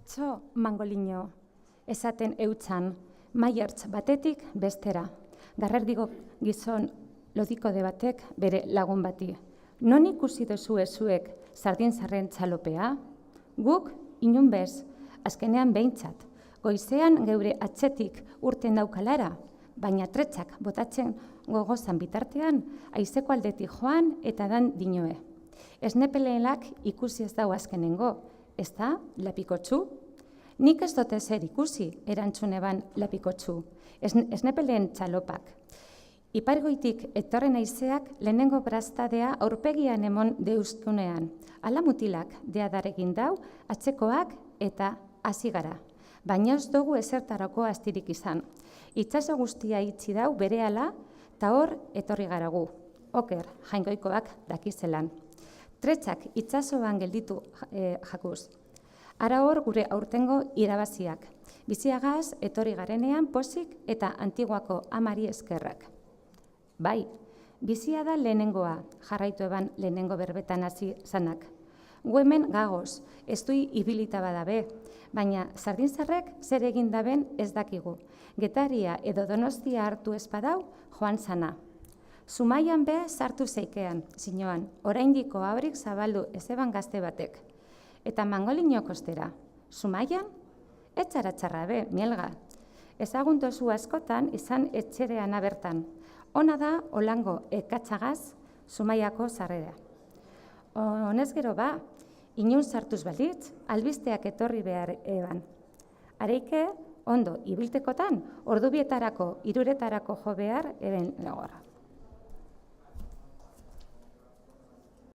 Atzo mangolino, esaten eutzan, maiertz batetik bestera. Garrerdigo gizon lodikode batek bere lagun bati. Non ikusi duzue zuek sardin zarren txalopea? Guk inun bez, azkenean behintzat. Goizean geure atzetik urten daukalara, baina tretxak botatzen gogozan bitartean, aizeko aldetik joan eta dan dinoe. Esnepeleelak ikusi ez dau azkenengo, ez da, lapikotxu? Nik ez dute zer ikusi, erantzun eban lapikotxu, esnepeleen txalopak. Ipargoitik etorren aizeak lehenengo braztadea aurpegian emon deuskunean. Ala mutilak deadaregin dau, atzekoak eta hasi gara. Baina ez dugu ezertarako astirik izan. Itsaso guztia itxi dau berehala, eta hor etorri garagu. Oker, jaingoikoak dakizelan. Tretxak itsasoan gelditu jakuz. Ara hor gure aurtengo irabaziak. Biziagaz etorri garenean pozik eta antiguako amari eskerrak. Bai, bizia da lehenengoa, jarraitu eban lehenengo berbetan hasi zanak. Gu hemen gagoz, ez du ibilita badabe, baina sardinzarrek zer egin daben ez dakigu. Getaria edo Donostia hartu espadau joan zana. Zumaian be sartu zeikean, zinoan, oraindiko aurik zabaldu ezeban gazte batek. Eta mangolino kostera, Zumaian? Etxara txarra be, mielga. Ezaguntozu askotan izan etxerean abertan. Ona da olango ekatzagaz Zumaiako sarrera. Honez gero ba, inun sartuz balitz, albisteak etorri behar eban. Areike, ondo ibiltekotan, ordubietarako, iruretarako jo behar eben legorra.